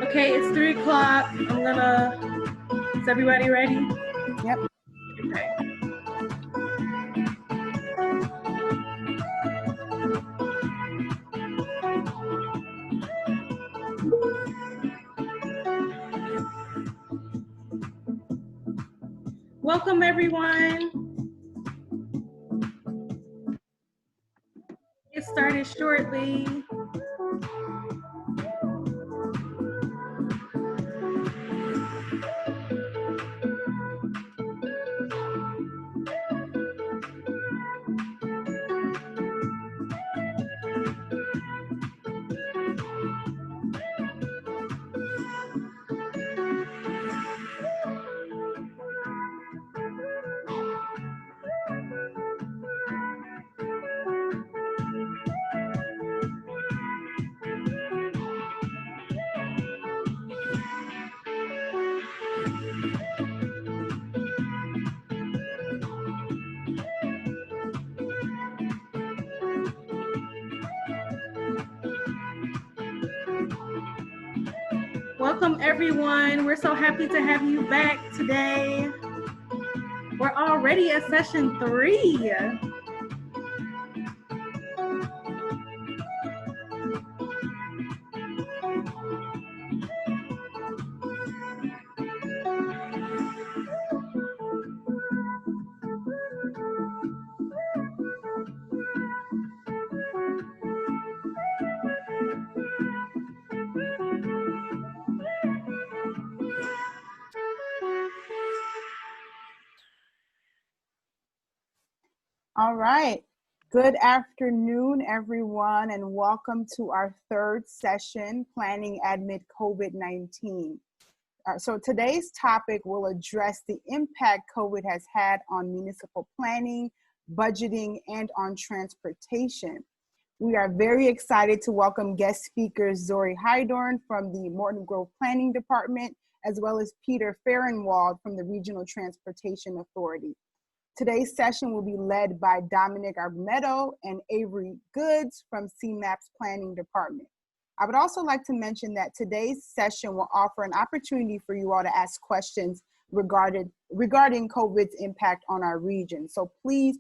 Okay, it's 3 o'clock. Is everybody ready? Yep. Okay. Welcome, everyone. Get started shortly. Welcome, everyone. We're so happy to have you back today. We're already at session 3. All right. Good afternoon, everyone, and welcome to our third session, Planning Amid COVID-19. So today's topic will address the impact COVID has had on municipal planning, budgeting, and on transportation. We are very excited to welcome guest speakers Zori Hydorn from the Morton Grove Planning Department, as well as Peter Fehrenwald from the Regional Transportation Authority. Today's session will be led by Dominic Argumedo and Avery Goods from CMAP's Planning Department. I would also like to mention that today's session will offer an opportunity for you all to ask questions regarding COVID's impact on our region. So please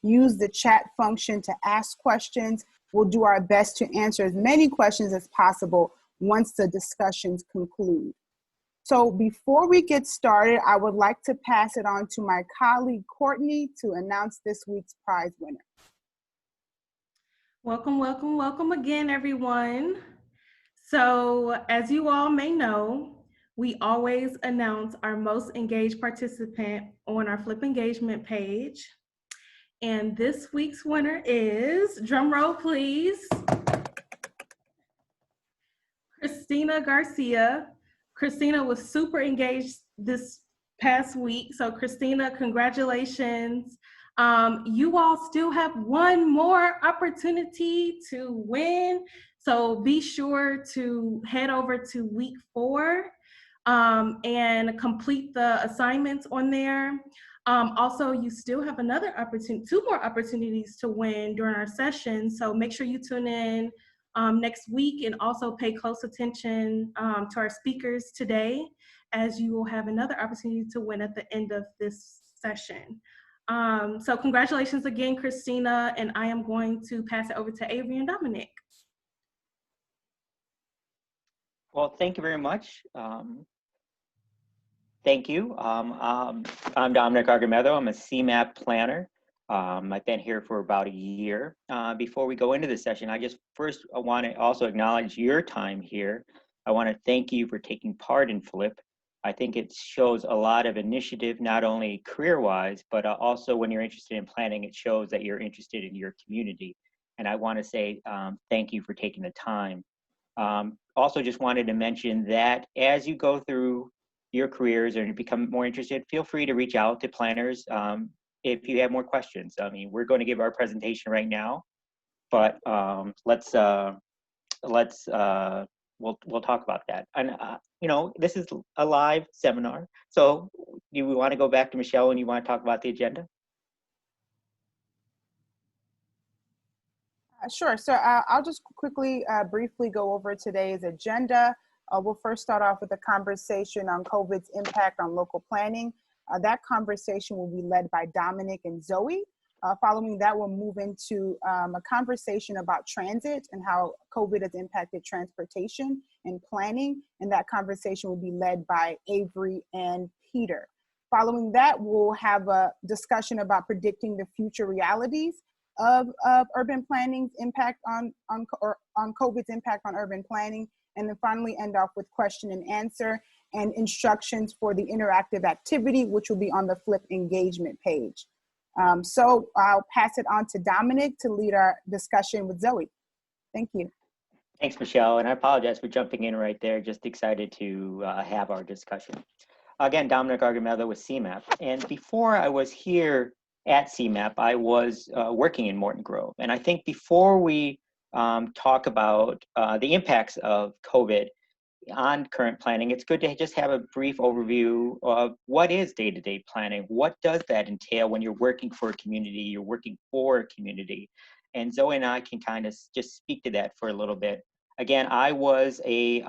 use the chat function to ask questions. We'll do our best to answer as many questions as possible once the discussions conclude. So before we get started, I would like to pass it on to my colleague, Courtney, to announce this week's prize winner. Welcome, welcome, welcome again, everyone. So as you all may know, we always announce our most engaged participant on our Flip Engagement page. And this week's winner is, drum roll please, Christina Garcia. Christina was super engaged this past week. So Christina, congratulations. You all still have one more opportunity to win. So be sure to head over to week 4 and complete the assignments on there. Also, you still have another opportunity, 2 more opportunities to win during our session. So make sure you tune in next week, and also pay close attention to our speakers today, as you will have another opportunity to win at the end of this session. So congratulations again, Christina, and I am going to pass it over to Avery and Dominic. Well, thank you very much. Thank you. I'm Dominic Argumedo. I'm a CMAP planner. I've been here for about a year. Before we go into the session, I want to also acknowledge your time here. I want to thank you for taking part in FLIP. I think it shows a lot of initiative, not only career-wise, but also when you're interested in planning, it shows that you're interested in your community. And I want to say thank you for taking the time. Also just wanted to mention that as you go through your careers or you become more interested, feel free to reach out to planners if you have more questions. I mean, we're going to give our presentation right now, but we'll talk about that. And you know, this is a live seminar, so do we want to go back to Michelle and you want to talk about the agenda? Sure. So I'll just quickly, briefly go over today's agenda. We'll first start off with a conversation on COVID's impact on local planning. That conversation will be led by Dominic and Zoe. Following that, we'll move into a conversation about transit and how COVID has impacted transportation and planning. And that conversation will be led by Avery and Peter. Following that, we'll have a discussion about predicting the future realities of urban planning's impact on COVID's impact on urban planning. And then finally end off with question and answer and instructions for the interactive activity, which will be on the Flip engagement page. So I'll pass it on to Dominic to lead our discussion with Zoe. Thank you. Thanks, Michelle, and I apologize for jumping in right there. Just excited to have our discussion. Again, Dominic Argamedo with CMAP, and before I was here at CMAP, I was working in Morton Grove, and I think before we talk about the impacts of COVID on current planning, it's good to just have a brief overview of what is day-to-day planning. What does that entail when you're working for a community, you're working for a community? And Zoe and I can kind of just speak to that for a little bit. Again, I was the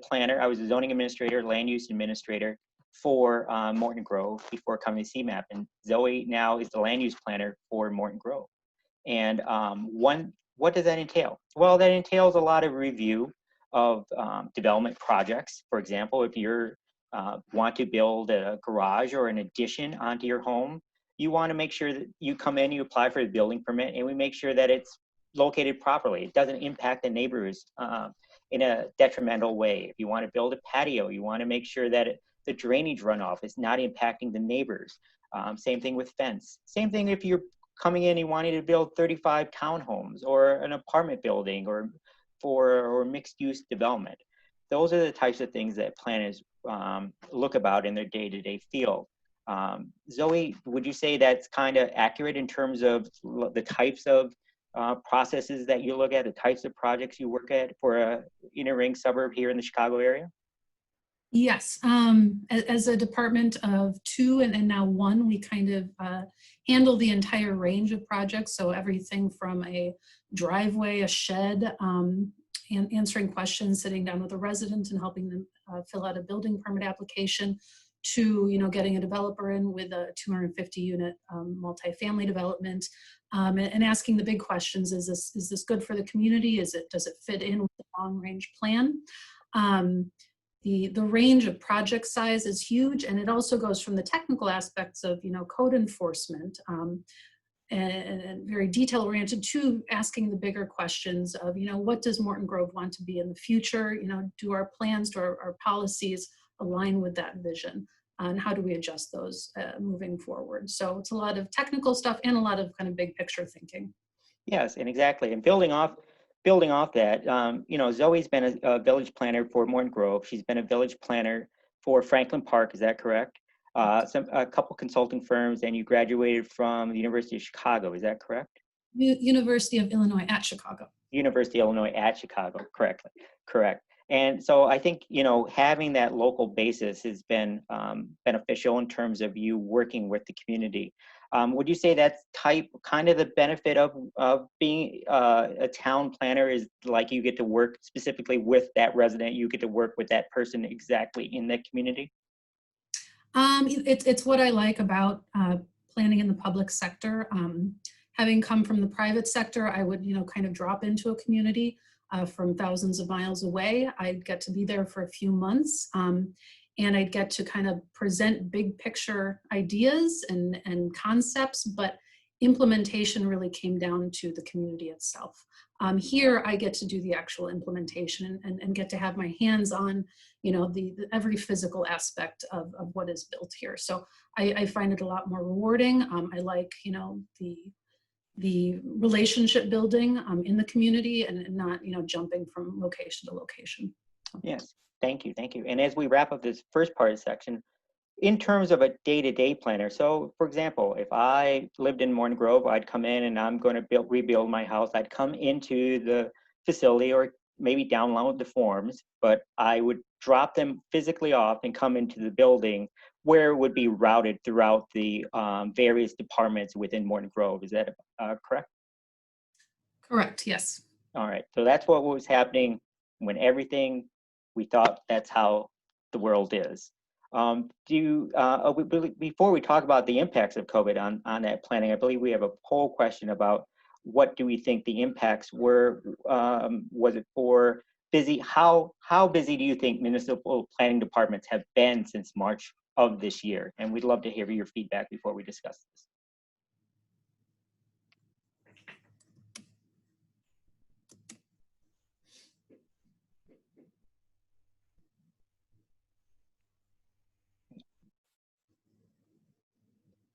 planner. I was a zoning administrator, land use administrator for Morton Grove before coming to CMAP. And Zoe now is the land use planner for Morton Grove. And what does that entail? Well, that entails a lot of review of development projects. For example, if you want to build a garage or an addition onto your home, you want to make sure that you come in, you apply for the building permit, and we make sure that it's located properly. It doesn't impact the neighbors in a detrimental way. If you want to build a patio, you want to make sure that the drainage runoff is not impacting the neighbors. Same thing with fence. Same thing if you're coming in and wanting to build 35 townhomes or an apartment building or mixed use development. Those are the types of things that planners look about in their day-to-day field. Zoe, would you say that's kind of accurate in terms of the types of processes that you look at, the types of projects you work at for a inner ring suburb here in the Chicago area? Yes, as a department of 2 and now 1, we kind of handle the entire range of projects. So everything from a driveway, a shed, and answering questions, sitting down with a resident and helping them fill out a building permit application, to getting a developer in with a 250 unit multifamily development, and asking the big questions: is this good for the community? Does it fit in with the long range plan? The range of project size is huge, and it also goes from the technical aspects of code enforcement and very detail oriented, to asking the bigger questions of what does Morton Grove want to be in the future? Do our plans, do our policies align with that vision, and how do we adjust those moving forward? So it's a lot of technical stuff and a lot of kind of big picture thinking. Yes, and exactly. And building off that, Zoe's been a village planner for Morton Grove. She's been a village planner for Franklin Park. Is that correct? A couple consulting firms, and you graduated from the University of Chicago. Is that correct? University of Illinois at Chicago. University of Illinois at Chicago. Correct. And so I think having that local basis has been beneficial in terms of you working with the community. Would you say that's kind of the benefit of being a town planner, is like you get to work specifically with that resident, you get to work with that person exactly in that community? It's what I like about planning in the public sector. Having come from the private sector, I would kind of drop into a community from thousands of miles away. I'd get to be there for a few months, and I'd get to kind of present big picture ideas and concepts, but implementation really came down to the community itself. Here, I get to do the actual implementation and get to have my hands on, the every physical aspect of what is built here. So I find it a lot more rewarding. I like, the relationship building in the community, and not, jumping from location to location. Yes, thank you. And as we wrap up this first part of the section, in terms of a day-to-day planner, so for example, if I lived in Morton Grove, I'd come in and I'm going to rebuild my house. I'd come into the facility or maybe download the forms, but I would drop them physically off and come into the building where it would be routed throughout the various departments within Morton Grove. Is that correct? Correct, yes. All right, so that's what was happening when everything we thought that's how the world is. Before we talk about the impacts of COVID on that planning, I believe we have a poll question about what do we think the impacts were? Was it for busy? How busy do you think municipal planning departments have been since March of this year? And we'd love to hear your feedback before we discuss this.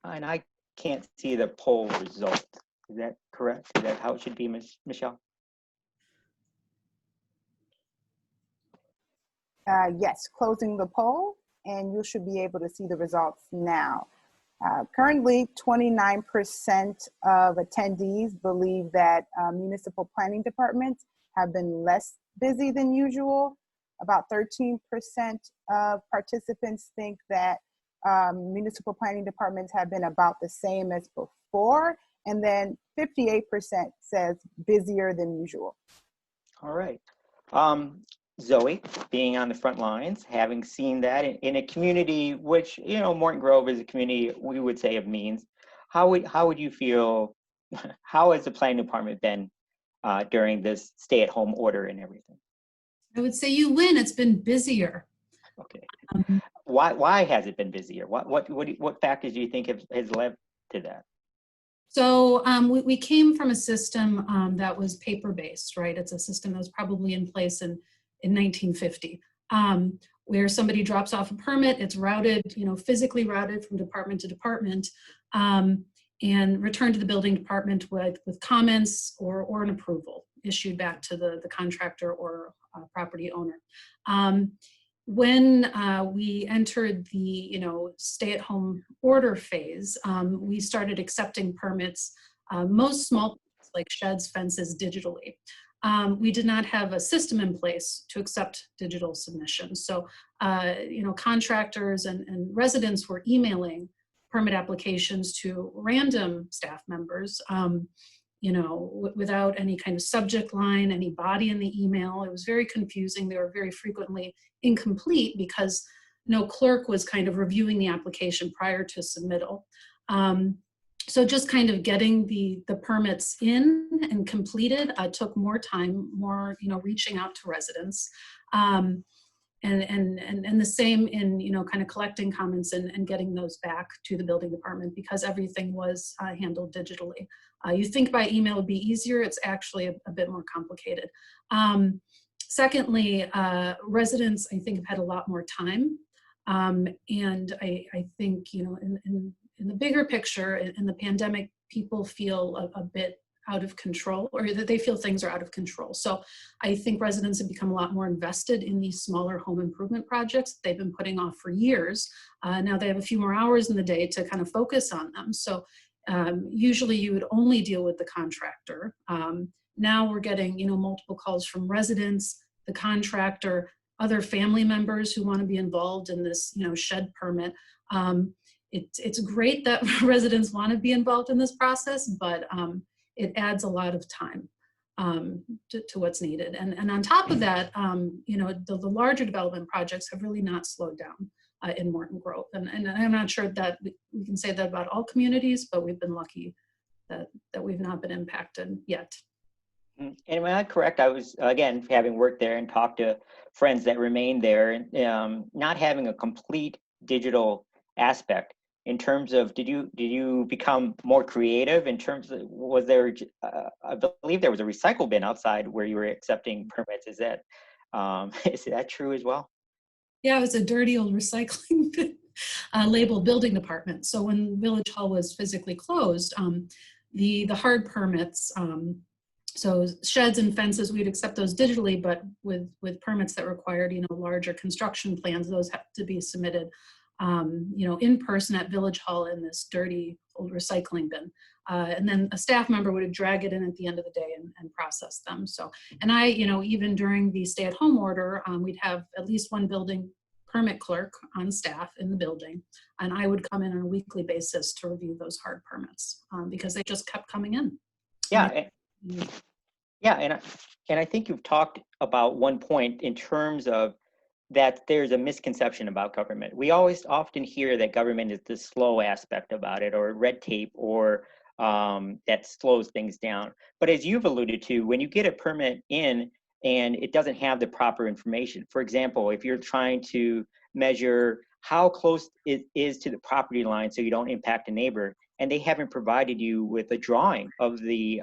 And I can't see the poll result. Is that correct? Is that how it should be, Michelle? Yes, closing the poll, and you should be able to see the results now. Currently, 29% of attendees believe that municipal planning departments have been less busy than usual. About 13% of participants think that municipal planning departments have been about the same as before, and then 58% says busier than usual. All right. Zoe, being on the front lines, having seen that in a community which, you know, Morton Grove is a community we would say of means, how would you feel, how has the planning department been during this stay-at-home order and everything? I would say you win. It's been busier. Okay. Why has it been busier? What factors do you think has led to that? So we came from a system that was paper-based, right? It's a system that was probably in place in 1950, where somebody drops off a permit, it's routed, you know, physically routed from department to department, and returned to the building department with comments or an approval issued back to the contractor or property owner. When we entered the, you know, stay-at-home order phase, we started accepting permits, most small like sheds, fences, digitally. We did not have a system in place to accept digital submissions. So, you know, contractors and residents were emailing permit applications to random staff members, you know, without any kind of subject line, any body in the email. It was very confusing. They were very frequently incomplete because no clerk was kind of reviewing the application prior to submittal. So just kind of getting the permits in and completed took more time, more, you know, reaching out to residents. And the same in, you know, kind of collecting comments and getting those back to the building department because everything was handled digitally. You think by email would be easier, it's actually a bit more complicated. Secondly, residents, I think, have had a lot more time. And I think, you know, in the bigger picture, in the pandemic, people feel a bit out of control, or that they feel things are out of control. So I think residents have become a lot more invested in these smaller home improvement projects they've been putting off for years. Now they have a few more hours in the day to kind of focus on them. So usually you would only deal with the contractor. Now we're getting, you know, multiple calls from residents, the contractor, other family members who want to be involved in this, you know, shed permit. It's great that residents want to be involved in this process, but it adds a lot of time to what's needed. And on top of that, you know, the larger development projects have really not slowed down in Morton Grove. And I'm not sure that we can say that about all communities, but we've been lucky that we've not been impacted yet. And am I correct? I was, again, having worked there and talked to friends that remained there, and not having a complete digital aspect. In terms of, did you become more creative in terms of, was there, I believe there was a recycle bin outside where you were accepting permits. Is that true as well? Yeah, it was a dirty old recycling bin labeled building department. So when Village Hall was physically closed, the hard permits, so sheds and fences, we'd accept those digitally, but with permits that required, you know, larger construction plans, those have to be submitted, you know, in person at Village Hall in this dirty old recycling bin. And then a staff member would drag it in at the end of the day and process them. So, and I, you know, even during the stay-at-home order, we'd have at least one building permit clerk on staff in the building, and I would come in on a weekly basis to review those hard permits because they just kept coming in. Yeah. Yeah, and I think you've talked about one point in terms of that there's a misconception about government. We always often hear that government is the slow aspect about it, or red tape, or that slows things down. But as you've alluded to, when you get a permit in and it doesn't have the proper information, for example, if you're trying to measure how close it is to the property line so you don't impact a neighbor, and they haven't provided you with a drawing of the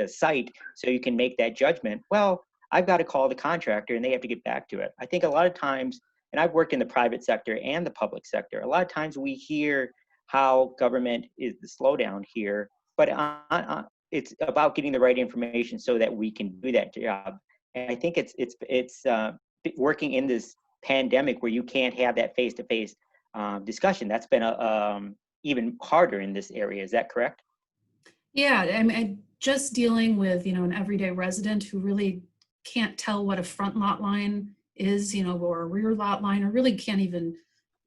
site so you can make that judgment, well, I've got to call the contractor and they have to get back to it. I think a lot of times, and I've worked in the private sector and the public sector, a lot of times we hear how government is the slowdown here, but it's about getting the right information so that we can do that job. And I think it's working in this pandemic where you can't have that face-to-face discussion. That's been even harder in this area. Is that correct? Yeah, I mean, just dealing with, an everyday resident who really can't tell what a front lot line is, or a rear lot line, or really can't even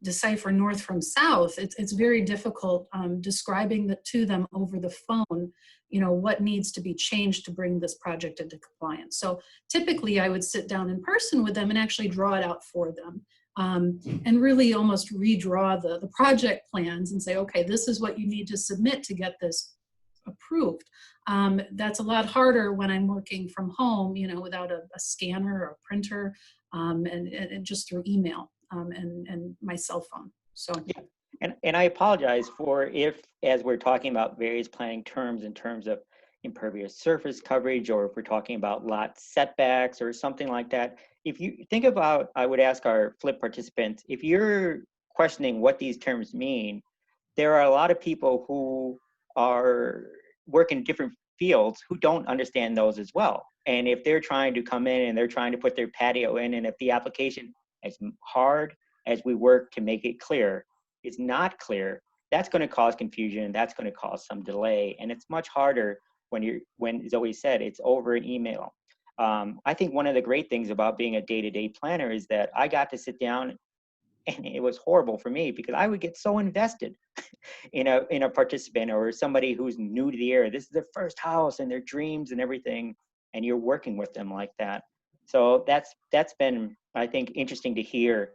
decipher north from south. It's very difficult describing that to them over the phone, what needs to be changed to bring this project into compliance. So typically I would sit down in person with them and actually draw it out for them. And really almost redraw the project plans and say, okay, this is what you need to submit to get this approved. That's a lot harder when I'm working from home, without a scanner or a printer, and just through email and my cell phone. So yeah. And I apologize for if, as we're talking about various planning terms in terms of impervious surface coverage, or if we're talking about lot setbacks or something like that. If you think about, I would ask our flip participants, if you're questioning what these terms mean, there are a lot of people who work in different fields who don't understand those as well. And if they're trying to come in and they're trying to put their patio in, and if the application, as hard as we work to make it clear, is not clear, that's going to cause confusion. That's going to cause some delay. And it's much harder when Zoe said, it's over an email. I think one of the great things about being a day-to-day planner is that I got to sit down, and it was horrible for me because I would get so invested in a participant or somebody who's new to the area. This is their first house and their dreams and everything, and you're working with them like that. So that's been, I think, interesting to hear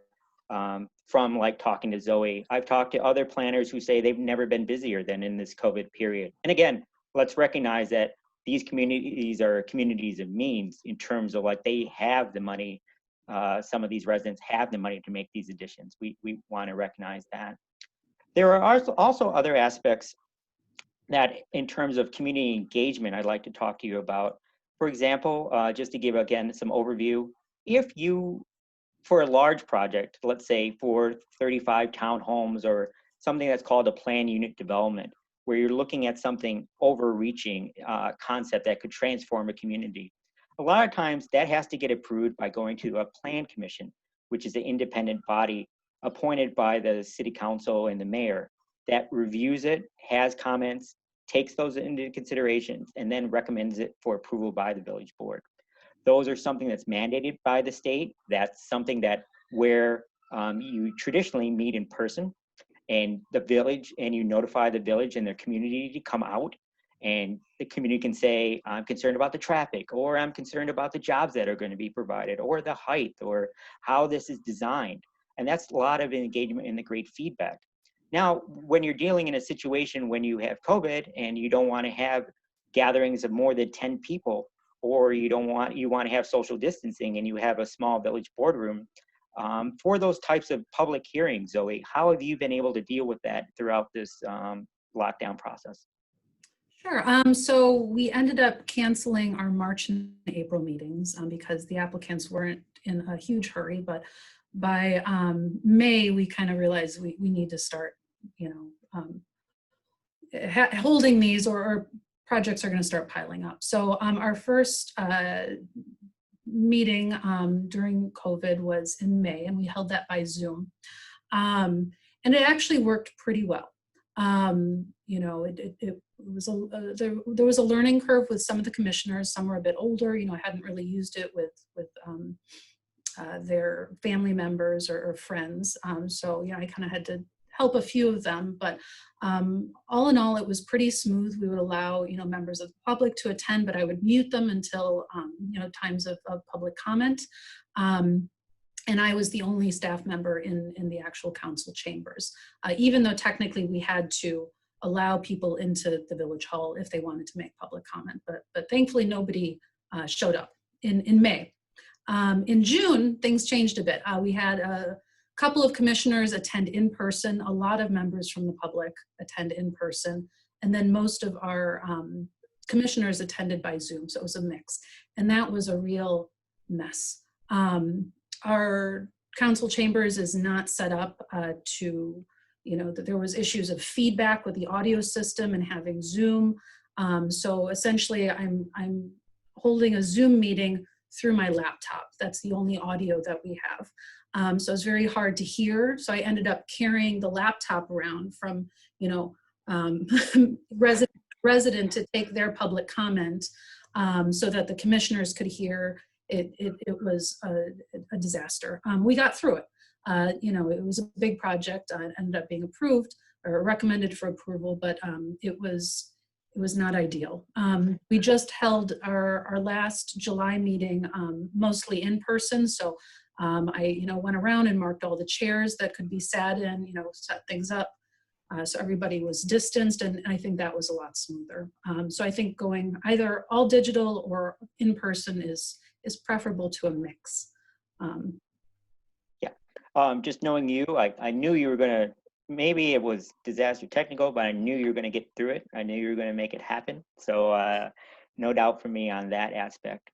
from like talking to Zoe. I've talked to other planners who say they've never been busier than in this COVID period. And again, let's recognize that these communities are communities of means in terms of like they have the money. Some of these residents have the money to make these additions. We want to recognize that. There are also other aspects that in terms of community engagement, I'd like to talk to you about. For example, just to give again some overview, if you, for a large project, let's say for 35 townhomes or something that's called a plan unit development, where you're looking at something overreaching concept that could transform a community. A lot of times that has to get approved by going to a plan commission, which is an independent body appointed by the city council and the mayor that reviews it, has comments, takes those into consideration, and then recommends it for approval by the village board. Those are something that's mandated by the state. That's something that where you traditionally meet in person and the village, and you notify the village and their community to come out, and the community can say, I'm concerned about the traffic, or I'm concerned about the jobs that are going to be provided, or the height, or how this is designed. And that's a lot of engagement and the great feedback. Now, when you're dealing in a situation when you have COVID and you don't want to have gatherings of more than 10 people, or you want to have social distancing and you have a small village boardroom, for those types of public hearings, Zoe, how have you been able to deal with that throughout this lockdown process? Sure. So we ended up canceling our March and April meetings because the applicants weren't in a huge hurry. But by May, we kind of realized we need to start, holding these, or projects are going to start piling up. So our first meeting during COVID was in May, and we held that by Zoom. And it actually worked pretty well. It was there was a learning curve with some of the commissioners. Some were a bit older, hadn't really used it with their family members or friends. So, I kind of had to help a few of them, but all in all, it was pretty smooth. We would allow, members of the public to attend, but I would mute them until, times of public comment. And I was the only staff member in the actual council chambers, even though technically we had to allow people into the village hall if they wanted to make public comment. But thankfully nobody showed up in May. In June, things changed a bit. We had a couple of commissioners attend in person, a lot of members from the public attend in person, and then most of our commissioners attended by Zoom, so it was a mix. And that was a real mess. Our council chambers is not set up to, that there was issues of feedback with the audio system and having Zoom. So essentially I'm holding a Zoom meeting through my laptop. That's the only audio that we have. So it's very hard to hear. So I ended up carrying the laptop around from, resident to take their public comment so that the commissioners could hear. It was a disaster. We got through it. It was a big project. It ended up being approved or recommended for approval, but it was not ideal. We just held our last July meeting mostly in person. So I went around and marked all the chairs that could be sat in, set things up. So everybody was distanced, and I think that was a lot smoother. So I think going either all digital or in person is preferable to a mix. Just knowing you, I knew you were going to, maybe it was disaster technical, but I knew you were going to get through it. I knew you were going to make it happen. So no doubt for me on that aspect.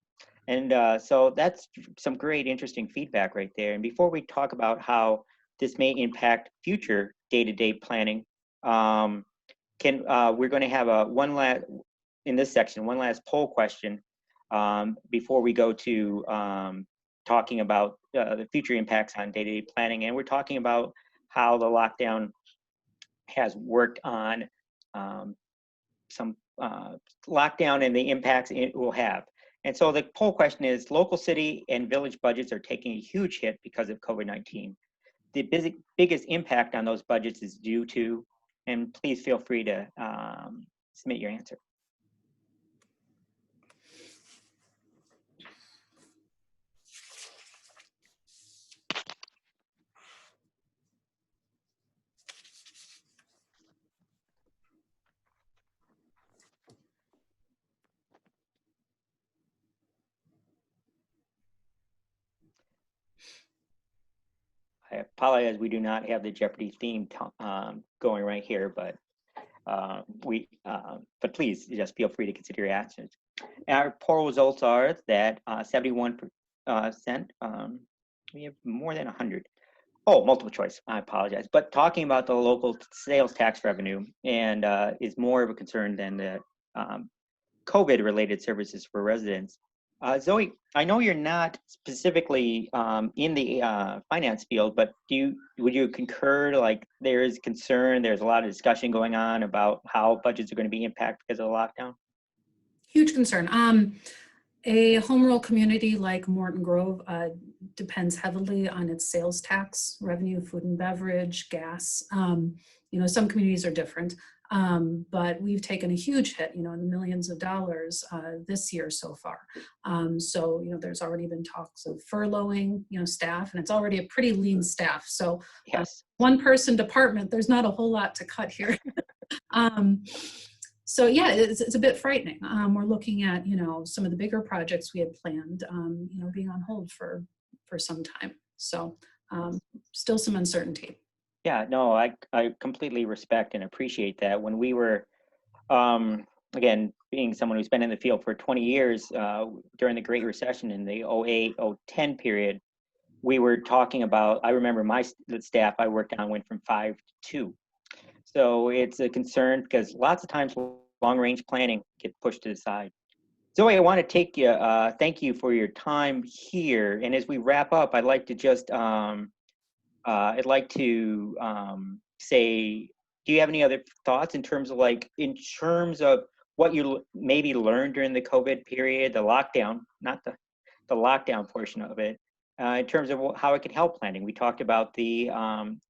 And so that's some great, interesting feedback right there. And before we talk about how this may impact future day-to-day planning, we're going to have one last poll question before we go to talking about the future impacts on day-to-day planning. And we're talking about how the lockdown has worked on some lockdown and the impacts it will have. And so the poll question is, local city and village budgets are taking a huge hit because of COVID-19. The biggest impact on those budgets is due to, and please feel free to submit your answer. I apologize, we do not have the Jeopardy theme going right here, but but please just feel free to consider your answers. Our poll results are that 71%, we have more than 100. Oh, multiple choice, I apologize. But talking about the local sales tax revenue and is more of a concern than the COVID-related services for residents. Zoe, I know you're not specifically in the finance field, but would you concur, like there is concern, there's a lot of discussion going on about how budgets are going to be impacted because of the lockdown? Huge concern. A home rule community like Morton Grove depends heavily on its sales tax revenue, food and beverage, gas. Some communities are different. But we've taken a huge hit, in the millions of dollars this year so far. So, there's already been talks of furloughing, staff, and it's already a pretty lean staff. So yes. One person department, there's not a whole lot to cut here. So yeah, it's a bit frightening. We're looking at, some of the bigger projects we had planned, being on hold for some time. So still some uncertainty. Yeah, no, I completely respect and appreciate that. When we were, again, being someone who's been in the field for 20 years, during the Great Recession in the 08-10 period, we were talking about, I remember the staff I worked on went from 5 to 2. So it's a concern because lots of times long-range planning gets pushed to the side. Zoe, I want to thank you for your time here. And as we wrap up, I'd like to just, say, do you have any other thoughts in terms of what you maybe learned during the COVID period, the lockdown, not the lockdown portion of it, in terms of how it could help planning? We talked about the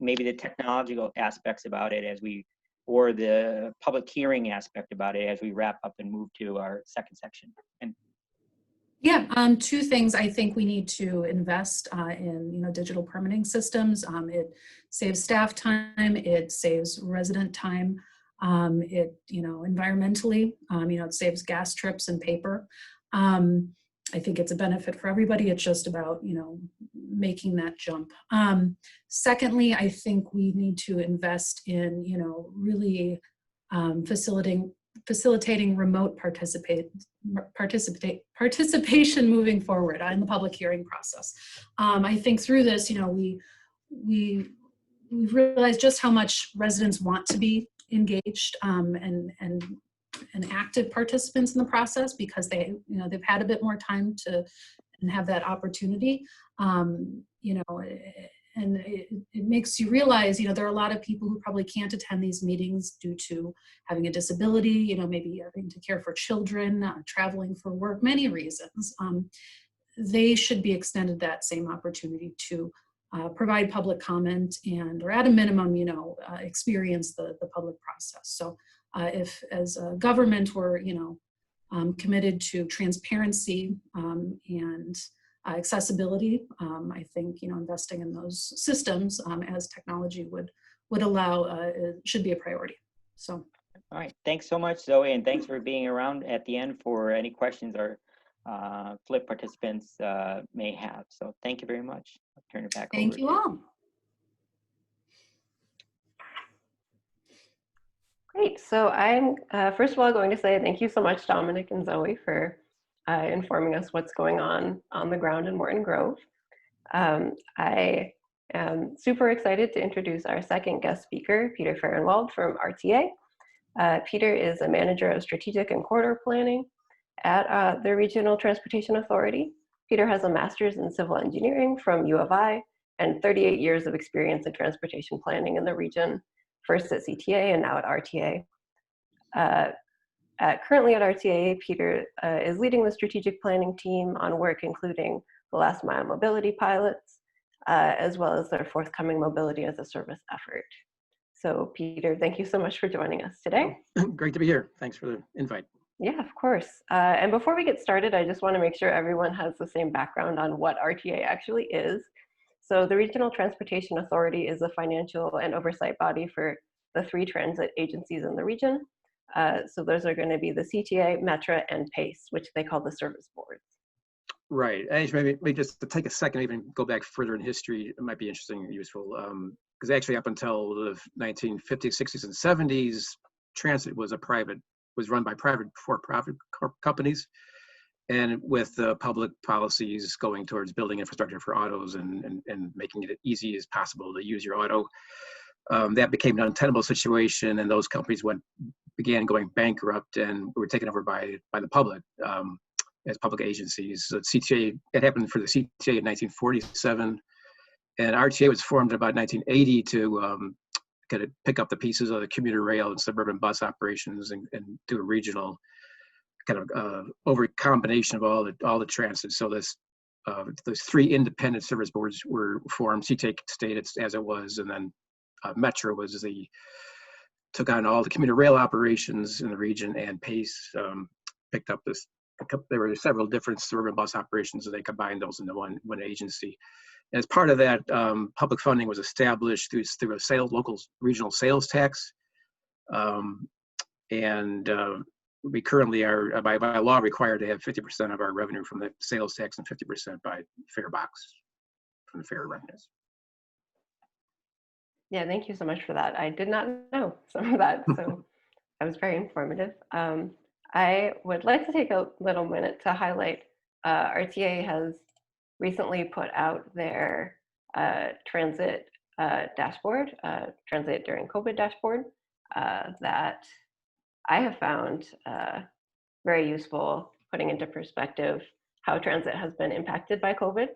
maybe the technological aspects about it or the public hearing aspect about it as we wrap up and move to our second section. And Yeah, two things. I think we need to invest in digital permitting systems. It saves staff time, it saves resident time, it environmentally, it saves gas trips and paper. I think it's a benefit for everybody. It's just about making that jump. Secondly, I think we need to invest in really facilitating remote participation moving forward in the public hearing process. I think through this, we've realized just how much residents want to be engaged and active participants in the process because they've had a bit more time and have that opportunity. And it makes you realize, there are a lot of people who probably can't attend these meetings due to having a disability, maybe having to care for children, traveling for work, many reasons. They should be extended that same opportunity to provide public comment or at a minimum, experience the public process. So if as a government we're, committed to transparency and accessibility, I think investing in those systems as technology would allow should be a priority. So, all right, thanks so much, Zoe, and thanks for being around at the end for any questions our FLIP participants may have. So, thank you very much. I'll turn it back over. Thank you all. Great. So I'm first of all going to say thank you so much, Dominic and Zoe, for informing us what's going on the ground in Morton Grove. I am super excited to introduce our second guest speaker, Peter Fehrenwald from RTA. Peter is a manager of strategic and corridor planning at the Regional Transportation Authority. Peter has a master's in civil engineering from U of I and 38 years of experience in transportation planning in the region, first at CTA and now at RTA. Currently at RTA, Peter is leading the strategic planning team on work including the last mile mobility pilots, as well as their forthcoming mobility as a service effort. So Peter, thank you so much for joining us today. Great to be here. Thanks for the invite. Yeah, of course. And before we get started, I just want to make sure everyone has the same background on what RTA actually is. So the Regional Transportation Authority is a financial and oversight body for the 3 transit agencies in the region. So those are going to be the CTA, Metra, and PACE, which they call the service boards. Right. Maybe just to take a second, even go back further in history, it might be interesting and useful. Because actually up until the 1950s, 60s, and 70s, transit was run by for-profit companies. And with the public policies going towards building infrastructure for autos and making it easy as possible to use your auto, that became an untenable situation, and those companies began going bankrupt and were taken over by the public as public agencies. So CTA, it happened for the CTA in 1947, and RTA was formed in about 1980 to kind of pick up the pieces of the commuter rail and suburban bus operations and do a regional kind of over combination of all the transit. So those 3 independent service boards were formed. CTA stayed as it was, and then Metro took on all the commuter rail operations in the region, and PACE picked up this. There were several different suburban bus operations, and they combined those into one agency. And as part of that, public funding was established through a local regional sales tax, and we currently are by law required to have 50% of our revenue from the sales tax and 50% by fare box from the fare revenues. Yeah, thank you so much for that. I did not know some of that, so that was very informative. I would like to take a little minute to highlight RTA has recently put out their transit dashboard, transit during COVID dashboard, that I have found very useful, putting into perspective how transit has been impacted by COVID.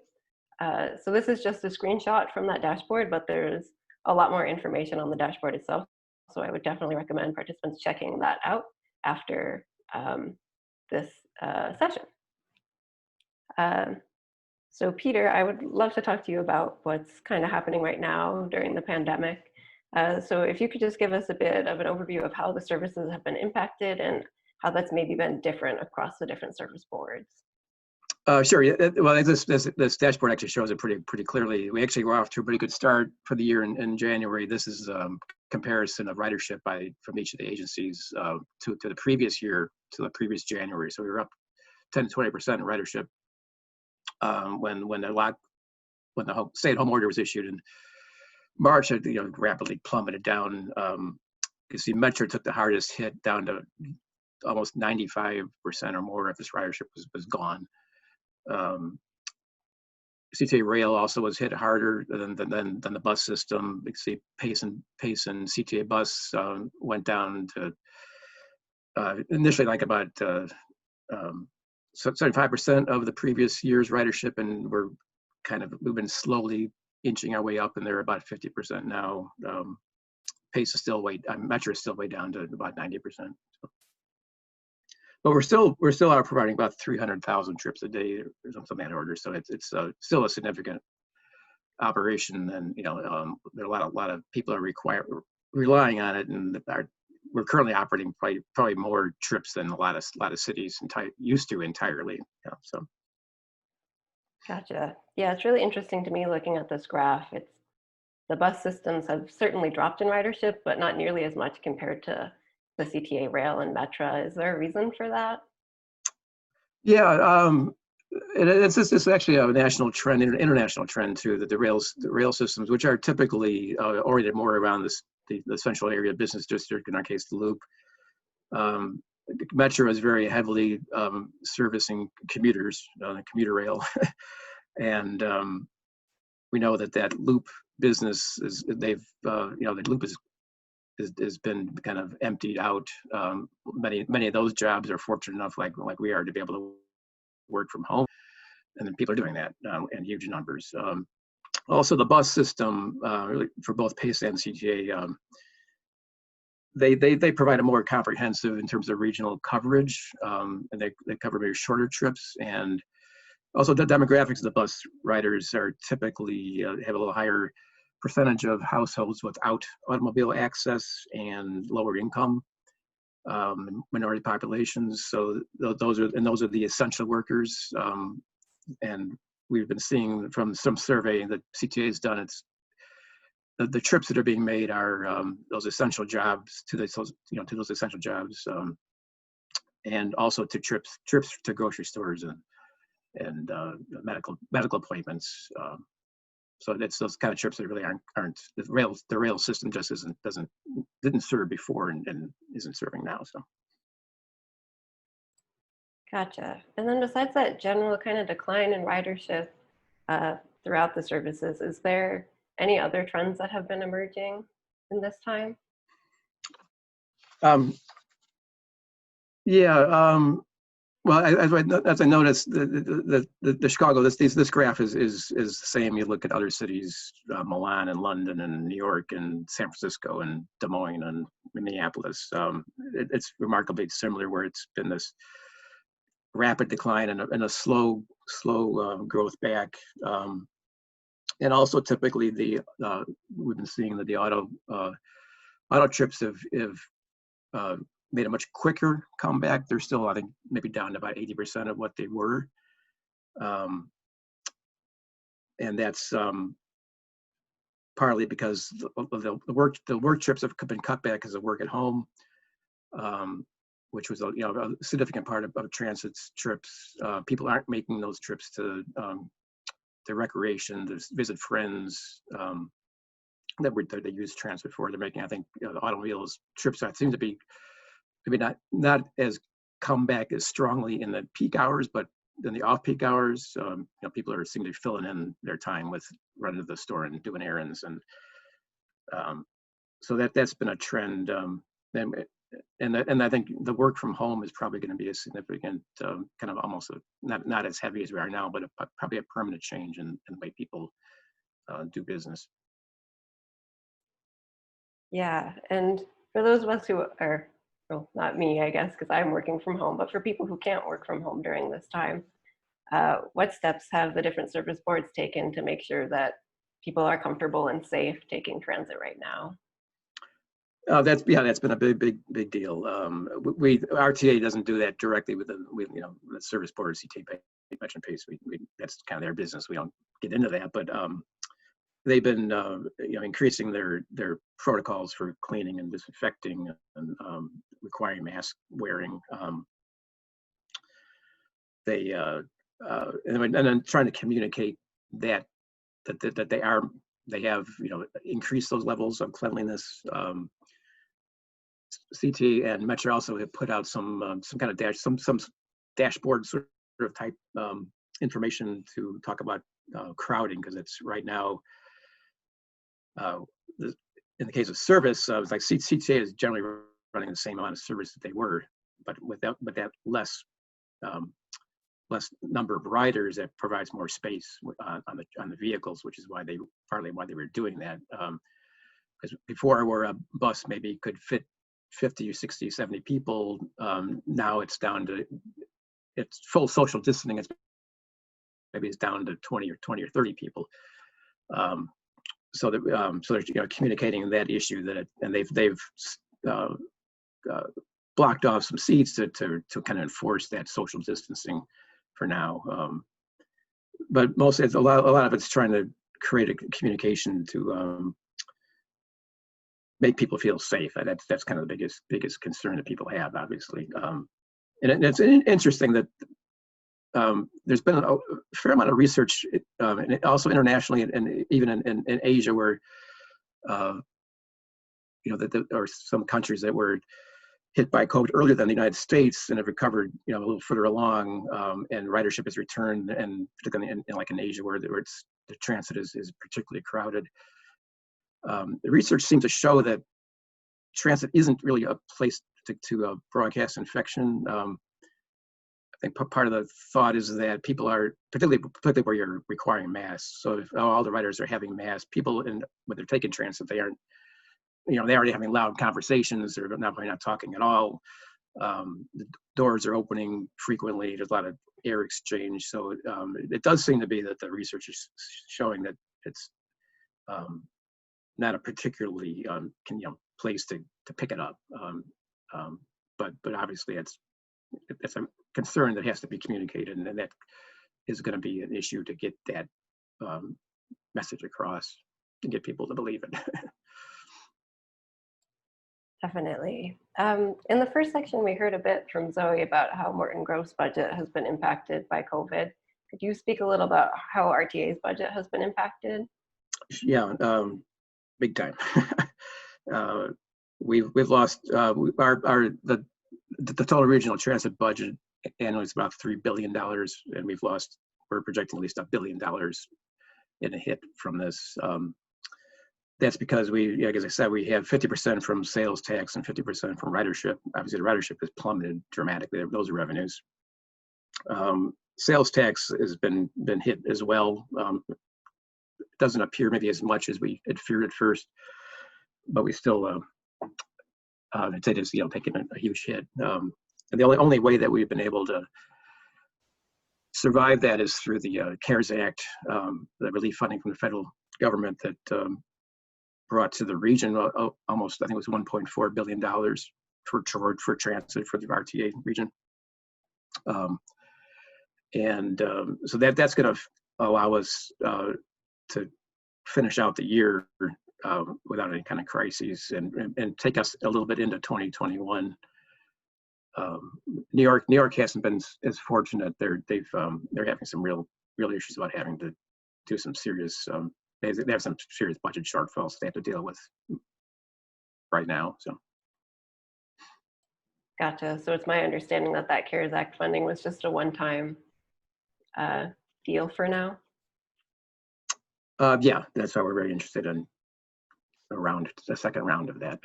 So this is just a screenshot from that dashboard, but there's a lot more information on the dashboard itself. So I would definitely recommend participants checking that out after this session. So Peter, I would love to talk to you about what's kind of happening right now during the pandemic. So if you could just give us a bit of an overview of how the services have been impacted and how that's maybe been different across the different service boards. Sure. Yeah, well, this dashboard actually shows it pretty clearly. We actually were off to a pretty good start for the year in January. This is comparison of ridership from each of the agencies to the previous year, to the previous January. So we were up 10 to 20% in ridership when the stay-at-home order was issued in March. It rapidly plummeted down. You see, Metro took the hardest hit, down to almost 95% or more of this ridership was gone. CTA Rail also was hit harder than the bus system. You see, Pace and CTA Bus went down to initially like about 75% of the previous year's ridership, and we've been slowly inching our way up, and they're about 50% now. Pace is still Metro is still way down to about 90%. So. But we're still are providing about 300,000 trips a day or something of that order. So it's still a significant operation, and there are a lot of people are relying on it, and we're currently operating probably more trips than a lot of cities used to entirely. So. Gotcha. Yeah, it's really interesting to me looking at this graph. The bus systems have certainly dropped in ridership, but not nearly as much compared to the CTA Rail and Metra. Is there a reason for that? Yeah, it's actually a national trend, international trend too. That the rail systems, which are typically oriented more around the central area business district, in our case, the Loop. Metro is very heavily servicing commuters, commuter rail, and we know that Loop business the Loop has been kind of emptied out. Many of those jobs are fortunate enough, like we are, to be able to work from home, and then people are doing that in huge numbers. Also, the bus system, really for both Pace and CTA, they provide a more comprehensive in terms of regional coverage, and they cover very shorter trips. And also, the demographics of the bus riders are typically have a little higher percentage of households without automobile access and lower income, minority populations. So those are the essential workers. And we've been seeing from some survey that CTA has done, it's the trips that are being made are those essential jobs to those essential jobs, and also to trips to grocery stores and medical appointments. So it's those kind of trips that really aren't the rail system just didn't serve before and isn't serving now. So. Gotcha. And then besides that general kind of decline in ridership throughout the services, is there any other trends that have been emerging in this time? Well, as I noticed, the Chicago, this graph is the same. You look at other cities, Milan and London and New York and San Francisco and Des Moines and Minneapolis. It's remarkably similar, where it's been this rapid decline and a slow growth back. And also, typically, we've been seeing that the auto trips have made a much quicker comeback. They're still, I think, maybe down to about 80% of what they were. And that's partly because the work trips have been cut back because of work at home, which was a significant part of transit's trips. People aren't making those trips to recreation, to visit friends that they use transit for. They're making, I think, the automobiles trips that seem to be maybe not as come back as strongly in the peak hours, but in the off-peak hours, people seem to be filling in their time with running to the store and doing errands, and so that's been a trend. And I think the work from home is probably going to be a significant kind of almost not as heavy as we are now, but probably a permanent change in the way people do business. Yeah, and for those of us who are, well, not me, I guess, because I'm working from home, but for people who can't work from home during this time, what steps have the different service boards taken to make sure that people are comfortable and safe taking transit right now? That's been a big deal. RTA doesn't do that directly with the service board or CTA mentioned pace. That's kind of their business. We don't get into that, but they've been increasing their protocols for cleaning and disinfecting and requiring mask wearing. And then trying to communicate that they have increased those levels of cleanliness. CTA and Metro also have put out some kind of dashboard sort of type information to talk about crowding, because it's right now in the case of service, it's like CTA is generally running the same amount of service that they were, but with that less number of riders, that provides more space on the vehicles, which is partly why they were doing that. Because before, where a bus maybe could fit 50 or 60, 70 people, now it's down to it's full social distancing. Maybe it's down to 20 or 30 people. So they're communicating that issue and they've blocked off some seats to kind of enforce that social distancing for now. But mostly a lot of it's trying to create a communication to make people feel safe. That's kind of the biggest concern that people have, obviously. And it's interesting that there's been a fair amount of research, and also internationally, and even in Asia, where that there are some countries that were hit by COVID earlier than the United States and have recovered, a little further along, and ridership has returned, and particularly in Asia, where the transit is particularly crowded. The research seems to show that transit isn't really a place to broadcast infection. I think part of the thought is that people are, particularly where you're requiring masks. So if all the riders are having masks, people when they're taking transit, they aren't, they're already having loud conversations. They're not talking at all. The doors are opening frequently. There's a lot of air exchange. So it does seem to be that the research is showing that it's not a particularly place to pick it up. But obviously it's a concern that has to be communicated, and that is going to be an issue to get that message across and get people to believe it. Definitely. In the first section, we heard a bit from Zoe about how Morton Grove's budget has been impacted by COVID. Could you speak a little about how RTA's budget has been impacted? Yeah, big time. We've lost the total regional transit budget annually is about $3 billion, and we're projecting at least $1 billion in a hit from this. That's because as I said, we have 50% from sales tax and 50% from ridership. Obviously, the ridership has plummeted dramatically. Those are revenues. Sales tax has been hit as well. It doesn't appear maybe as much as we had feared at first, but we still, I'd say it's taking a huge hit. And the only way that we've been able to survive that is through the CARES Act, the relief funding from the federal government that brought to the region almost, I think it was $1.4 billion for transit for the RTA region. So that's going to allow us to finish out the year without any kind of crises and take us a little bit into 2021. New York hasn't been as fortunate. They're having some real issues about having to do some serious. They have some serious budget shortfalls they have to deal with right now. So. Gotcha. So it's my understanding that CARES Act funding was just a one-time deal for now. Yeah, that's why we're very interested in the second round of that.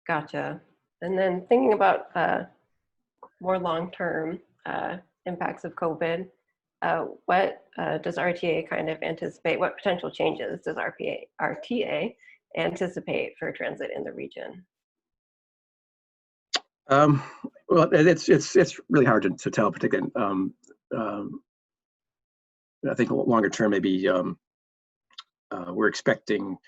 Gotcha. And then thinking about more long-term impacts of COVID, what does RTA kind of anticipate? What potential changes does RTA anticipate for transit in the region? Well, it's really hard to tell, particularly. I think longer term, maybe we're expecting.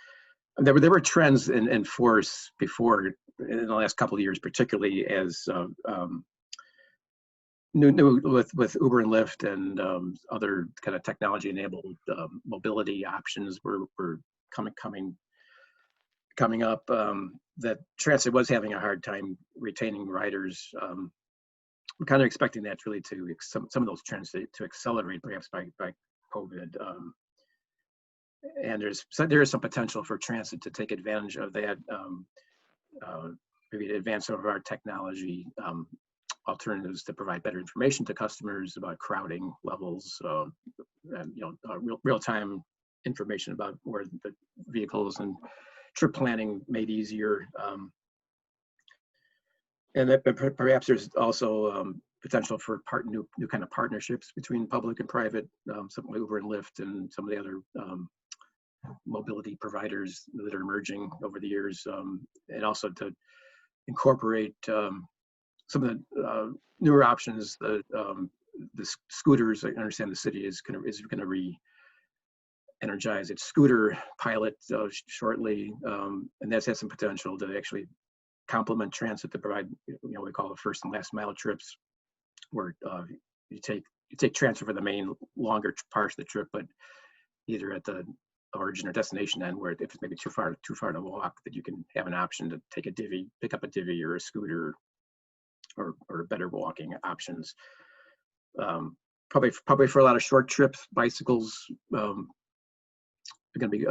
There were trends in force before in the last couple of years, particularly as new with Uber and Lyft and other kind of technology-enabled mobility options were coming up. That transit was having a hard time retaining riders. We're kind of expecting that really to some of those trends to accelerate perhaps by COVID. And there is some potential for transit to take advantage of that. Maybe to advance some of our technology alternatives to provide better information to customers about crowding levels, and real-time information about where the vehicles and trip planning made easier. And that perhaps there's also potential for new kind of partnerships between public and private, something like Uber and Lyft and some of the other mobility providers that are emerging over the years, and also to incorporate some of the newer options. The scooters, I understand the city is going to re-energize its scooter pilot shortly, and that's had some potential to actually complement transit to provide, we call the first and last mile trips, where you take transit for the main longer parts of the trip, but either at the origin or destination end, where if it's maybe too far to walk, that you can have an option to take a divvy, pick up a divvy or a scooter, or better walking options. Probably for a lot of short trips, bicycles are going to be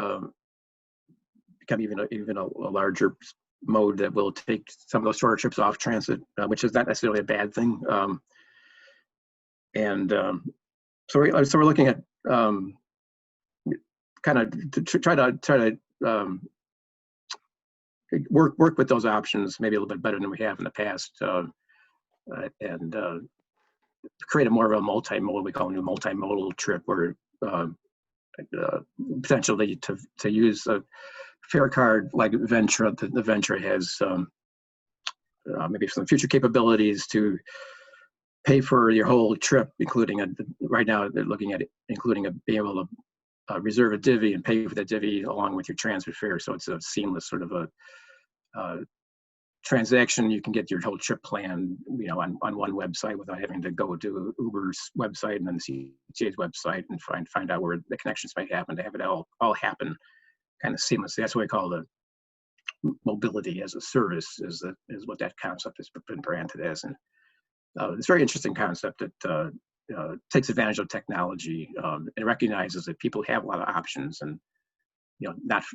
become even a larger mode that will take some of those shorter trips off transit, which is not necessarily a bad thing. So we're looking at kind of to try to work with those options maybe a little bit better than we have in the past, and create a more of a multimodal, we call it a multimodal trip, where potentially to use a fare card like Ventra. The Ventra has maybe some future capabilities to pay for your whole trip, including right now they're looking at including being able to reserve a divvy and pay for the divvy along with your transfer fare. So it's a seamless sort of a transaction. You can get your whole trip plan, on one website without having to go to Uber's website and then the CTA's website and find out where the connections might happen, to have it all happen kind of seamlessly. That's what we call the mobility as a service, is what that concept has been branded as. And it's a very interesting concept that takes advantage of technology and recognizes that people have a lot of options, and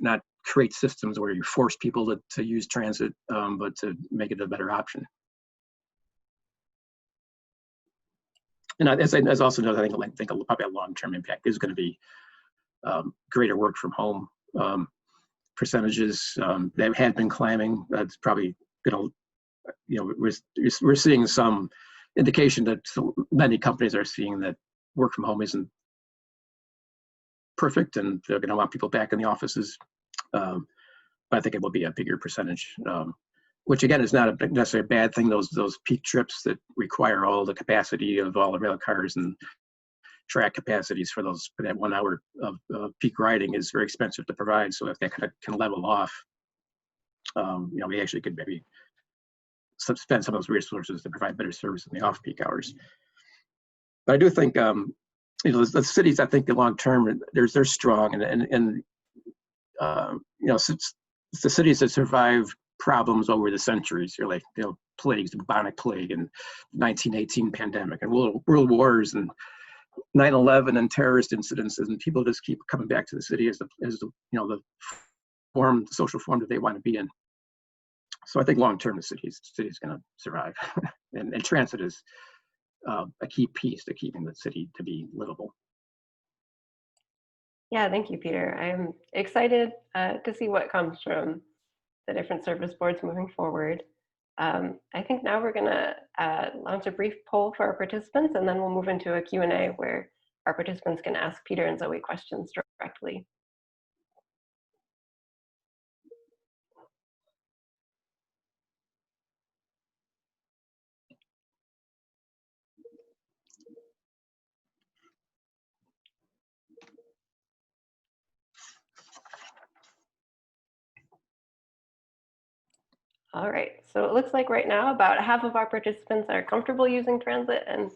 not create systems where you force people to use transit, but to make it a better option. And as also knows, I think probably a long-term impact is going to be greater work from home percentages that had been climbing. That's probably going to, we're seeing some indication that many companies are seeing that work from home isn't perfect, and they're going to want people back in the offices. But I think it will be a bigger percentage, which again is not necessarily a bad thing. Those peak trips that require all the capacity of all the rail cars and track capacities for that 1 hour of peak riding is very expensive to provide. So if that kind of can level off, we actually could maybe spend some of those resources to provide better service in the off-peak hours. But I do think, the cities, I think the long term, they're strong, and it's the cities that survive problems over the centuries, like plagues, the bubonic plague, and 1918 pandemic, and world wars, and 9/11 and terrorist incidents, and people just keep coming back to the city as the social form that they want to be in. So I think long term the city is going to survive, and transit is a key piece to keeping the city to be livable. Yeah, thank you, Peter. I'm excited to see what comes from the different service boards moving forward. I think now we're going to launch a brief poll for our participants, and then we'll move into a Q&A where our participants can ask Peter and Zoe questions directly. All right, So it looks like right now about half of our participants are comfortable using transit and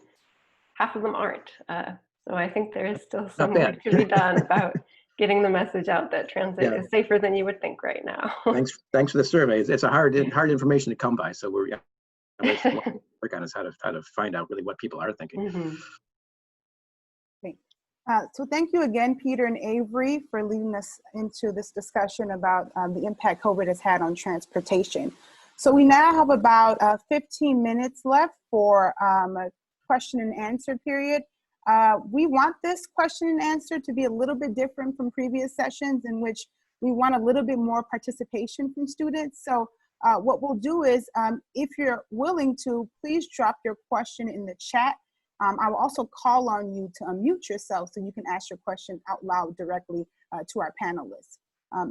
half of them aren't. So I think there is still some bad. work to be done about getting the message out that transit Yeah. is safer than you would think right now. Thanks for the survey. It's a hard information to come by. So we're work on is how to find out really what people are thinking. Mm-hmm. Great. So thank you again, Peter and Avery, for leading us into this discussion about the impact COVID has had on transportation. So we now have about 15 minutes left for a question and answer period. We want this question and answer to be a little bit different from previous sessions in which we want a little bit more participation from students. So what we'll do is, if you're willing to, please drop your question in the chat. I will also call on you to unmute yourself so you can ask your question out loud directly to our panelists.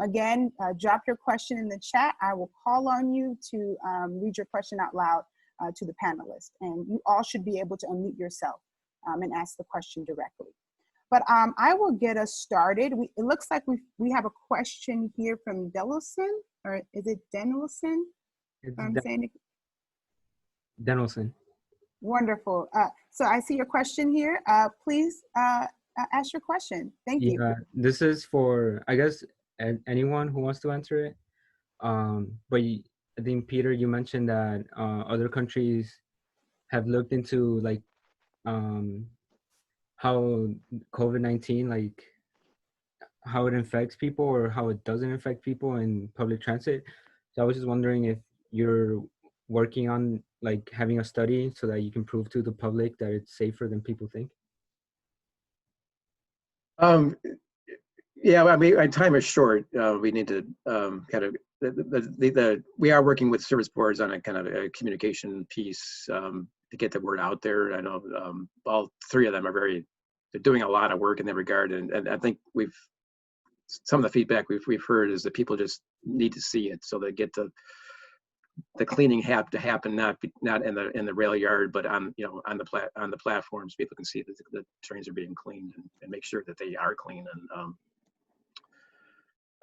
Again, drop your question in the chat. I will call on you to read your question out loud to the panelists. And you all should be able to unmute yourself and ask the question directly. But I will get us started. It looks like we have a question here from Delilson, or is it Denilson? I'm saying it. Denilson. Wonderful. So I see your question here. Please ask your question. Thank you. Yeah, this is for, I guess, anyone who wants to answer it. But I think, Peter, you mentioned that other countries have looked into like how COVID-19, like how it affects people or how it doesn't affect people in public transit. So I was just wondering if you're working on like having a study so that you can prove to the public that it's safer than people think. Yeah, I mean, our time is short. We need to kind of we are working with service boards on a kind of a communication piece to get the word out there. I know all three of them they're doing a lot of work in that regard, and I think some of the feedback we've heard is that people just need to see it so they get the cleaning to happen not in the rail yard, but on on the platforms. People can see that the trains are being cleaned and make sure that they are clean.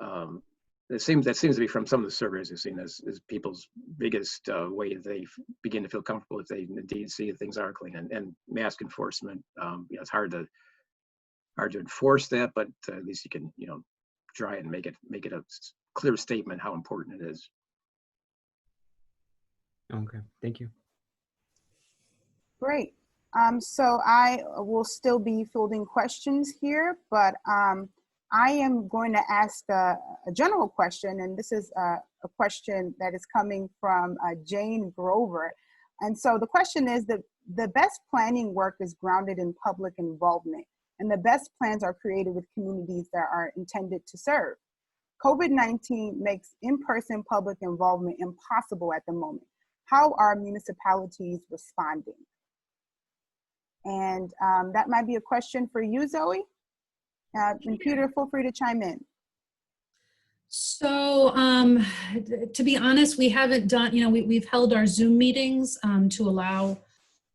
And that seems to be from some of the surveys we've seen as people's biggest way they begin to feel comfortable if they indeed see that things are clean. And mask enforcement, it's hard to enforce that, but at least you can try and make it a clear statement how important it is. Okay, thank you. Great. So I will still be fielding questions here, but I am going to ask a general question, and this is a question that is coming from Jane Grover. And so the question is that the best planning work is grounded in public involvement, and the best plans are created with communities that are intended to serve. COVID-19 makes in-person public involvement impossible at the moment. How are municipalities responding? And that might be a question for you, Zoe. And Peter, feel free to chime in. So to be honest, we haven't done, we've held our Zoom meetings to allow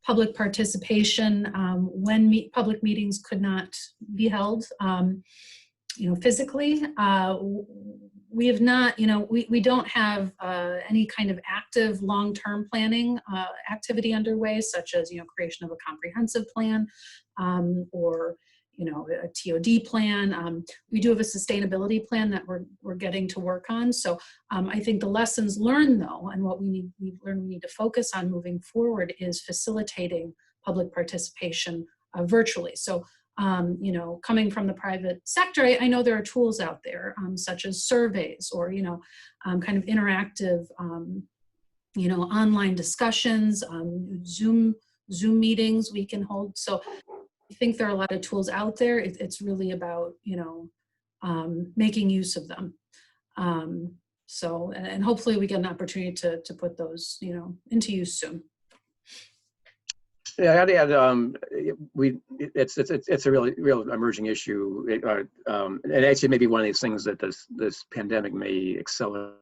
public participation when public meetings could not be held, physically. We have not, we don't have any kind of active long-term planning activity underway, such as, creation of a comprehensive plan or, a TOD plan. We do have a sustainability plan that we're getting to work on. So I think the lessons learned though, and what we've learned we need to focus on moving forward is facilitating public participation virtually. So coming from the private sector, I know there are tools out there such as surveys or, kind of interactive, online discussions, Zoom meetings we can hold. So I think there are a lot of tools out there. It's really about, making use of them. So, and hopefully we get an opportunity to put those, into use soon. Yeah, I'd add, it's a real emerging issue, and actually maybe one of these things that this pandemic may accelerate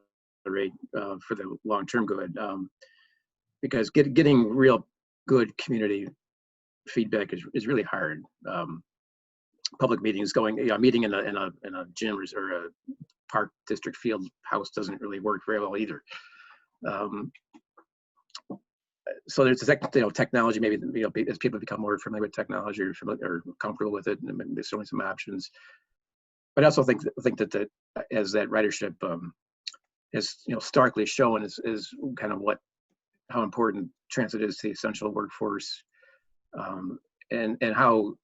for the long-term good, because getting real good community feedback is really hard. Public meetings, meeting in a gym or a park district field house doesn't really work very well either. so there's this, technology, maybe, as people become more familiar with technology or comfortable with it, and there's certainly some options. But I also think that as that ridership is starkly shown is kind of how important transit is to the essential workforce, and how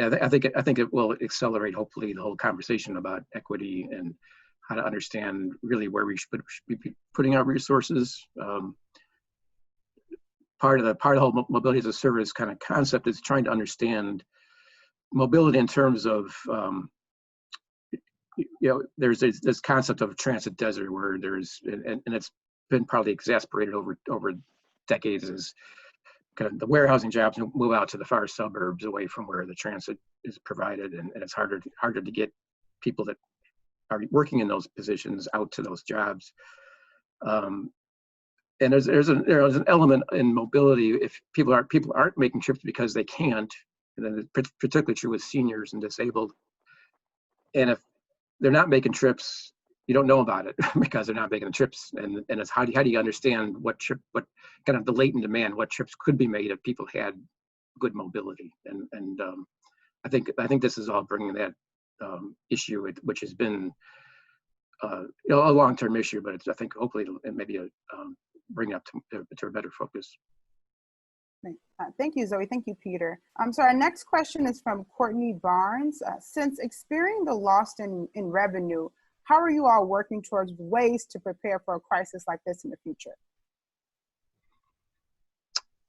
I think it will accelerate, hopefully, the whole conversation about equity and how to understand really where we should be putting our resources. Part of the whole mobility as a service kind of concept is trying to understand mobility in terms of there's this concept of transit desert where and it's been probably exacerbated over decades as kind of the warehousing jobs move out to the far suburbs away from where the transit is provided, and it's harder to get people that are working in those positions out to those jobs. And there's an element in mobility if people aren't making trips because they can't, and then it's particularly true with seniors and disabled. And if they're not making trips, you don't know about it because they're not making the trips. And it's how do you understand what kind of the latent demand, what trips could be made if people had good mobility? And I think this is all bringing that issue, which has been a long-term issue, but I think hopefully it maybe bring up to a better focus. Thank you, Zoe. Thank you, Peter. So our next question is from Courtney Barnes. Since experiencing the loss in revenue, how are you all working towards ways to prepare for a crisis like this in the future?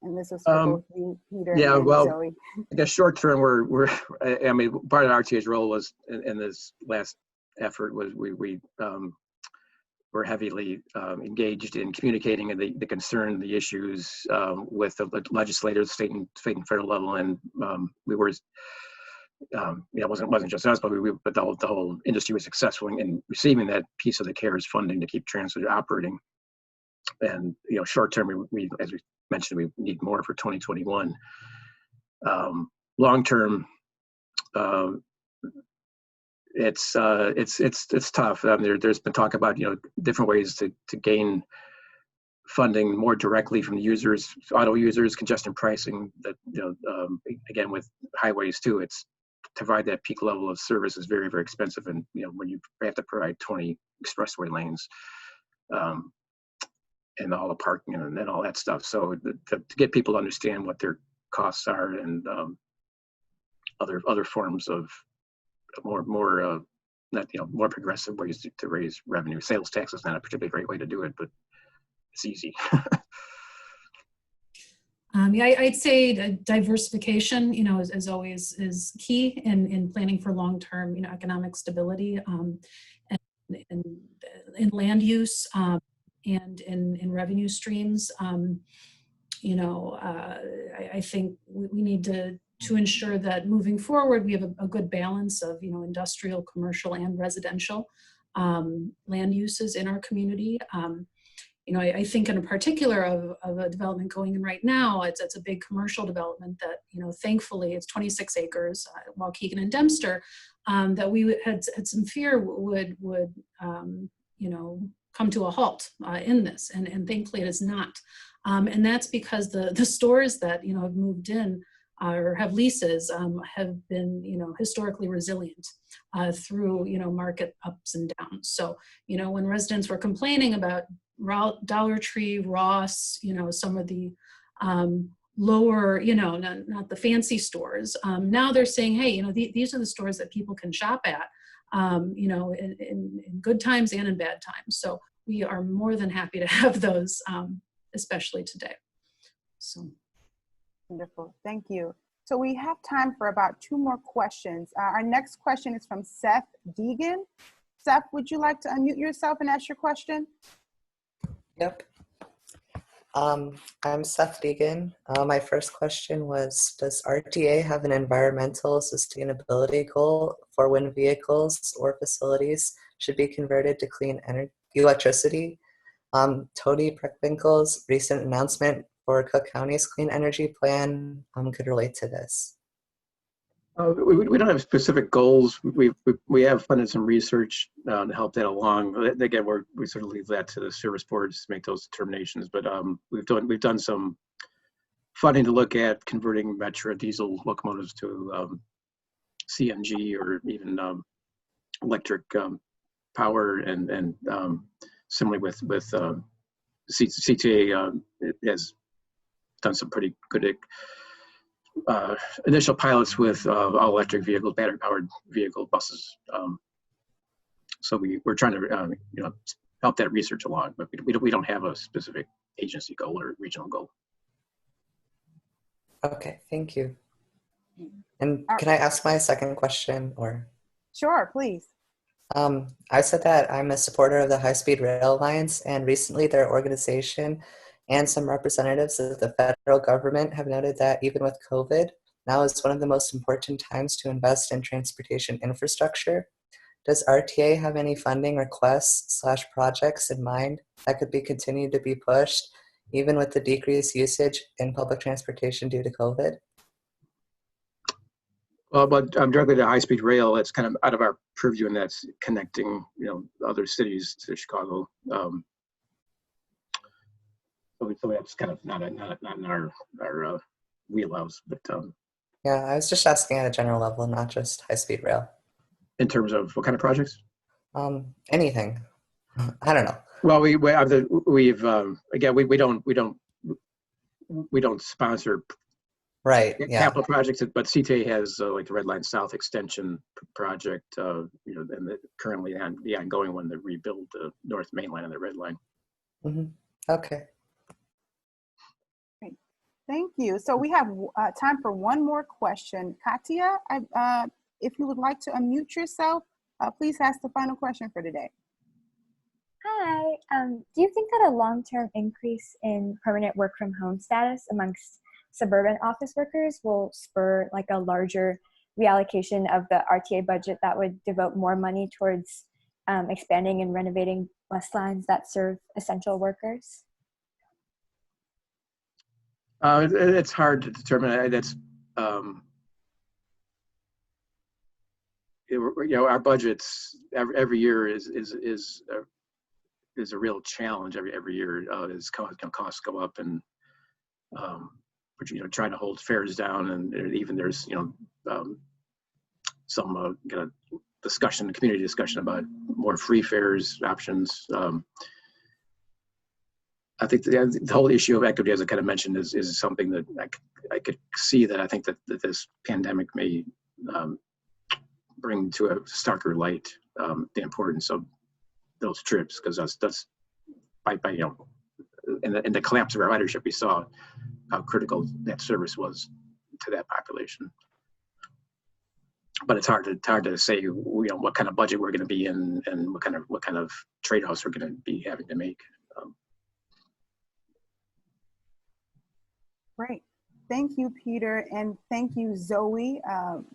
And this is for both you, Peter, and Zoe. I guess short term, part of RTA's role was in this last effort was we were heavily engaged in communicating the concern, the issues with the legislators, state and federal level, and we were, it wasn't just us, but the whole industry was successful in receiving that piece of the CARES funding to keep transit operating. And short term, we as we mentioned, we need more for 2021. Long term, it's tough. There's been talk about different ways to gain funding more directly from the users, auto users, congestion pricing. That again with highways too, it's to provide that peak level of service is very, very expensive, and when you have to provide 20 expressway lanes, and all the parking and all that stuff. So to get people to understand what their costs are, and other forms of more progressive ways to raise revenue. Sales tax is not a particularly great way to do it, but it's easy. I'd say diversification, as always, is key in planning for long-term, economic stability, and in land use, and in revenue streams. I think we need to ensure that moving forward, we have a good balance of, industrial, commercial, and residential land uses in our community. I think in particular of a development going in right now, it's a big commercial development that, thankfully it's 26 acres, Waukegan and Dempster, that we had some fear would come to a halt in this, and thankfully it is not. And that's because the stores that, have moved in or have leases have been, historically resilient through, market ups and downs. So, when residents were complaining about Dollar Tree, Ross, some of the lower, not the fancy stores, now they're saying, hey, these are the stores that people can shop at, in good times and in bad times. So we are more than happy to have those, especially today. So. Wonderful, thank you. So we have time for about 2 more questions. Our next question is from Seth Deegan. Seth, would you like to unmute yourself and ask your question? Yep. I'm Seth Deegan. My first question was, does RTA have an environmental sustainability goal for when vehicles or facilities should be converted to clean electricity? Tony Preckwinkle's recent announcement for Cook County's clean energy plan could relate to this. We don't have specific goals. We have funded some research to help that along. Again, we sort of leave that to the service boards to make those determinations. But we've done some funding to look at converting Metro diesel locomotives to CNG or even electric power, and similarly with CTA has done some pretty good initial pilots with all electric vehicles, battery powered vehicle buses. So we're trying to help that research along, but we don't have a specific agency goal or regional goal. Okay, thank you. And can I ask my second question, or? Sure, please. I said that I'm a supporter of the High Speed Rail Alliance, and recently their organization and some representatives of the federal government have noted that even with COVID, now is one of the most important times to invest in transportation infrastructure. Does RTA have any funding requests / projects in mind that could be continued to be pushed, even with the decreased usage in public transportation due to COVID? Well, but directly to high-speed rail, that's kind of out of our purview, and that's connecting, other cities to Chicago. So that's kind of not in our wheelhouse. But Yeah, I was just asking at a general level, not just high-speed rail. in terms of what kind of projects? Anything. I don't know. Well, we've again we don't sponsor Right. Yeah. capital projects, but CTA has like the Red Line South extension project, and currently the ongoing one to rebuild the North Main Line and the Red Line. Mm-hmm. Okay. Great. Thank you. So we have time for one more question. Katia, if you would like to unmute yourself, please ask the final question for today. Hi. Do you think that a long-term increase in permanent work from home status amongst suburban office workers will spur like a larger reallocation of the RTA budget that would devote more money towards expanding and renovating bus lines that serve essential workers? It's hard to determine. That's our budgets every year is a real challenge every year. As costs go up, and trying to hold fares down, and even there's some discussion, community discussion about more free fares options. I think the whole issue of equity, as I kind of mentioned, is something that I could see that I think that this pandemic may bring to a starker light the importance of those trips, because that's in the collapse of our ridership, we saw how critical that service was to that population. But it's hard to say what kind of budget we're going to be in, and what kind of trade-offs we're going to be having to make. Great. Thank you, Peter, and thank you, Zoe.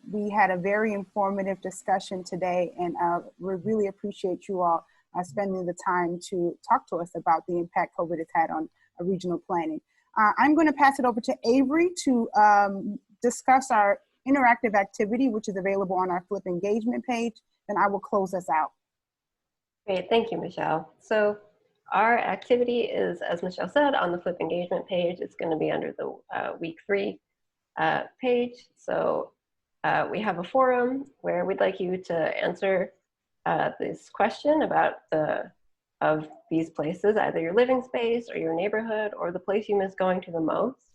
We had a very informative discussion today, and we really appreciate you all spending the time to talk to us about the impact COVID has had on regional planning. I'm going to pass it over to Avery to discuss our interactive activity, which is available on our Flip engagement page, and I will close us out. Great, thank you, Michelle. So our activity is, as Michelle said, on the Flip engagement page. It's going to be under the week 3 page. So we have a forum where we'd like you to answer this question about of these places, either your living space or your neighborhood or the place you miss going to the most.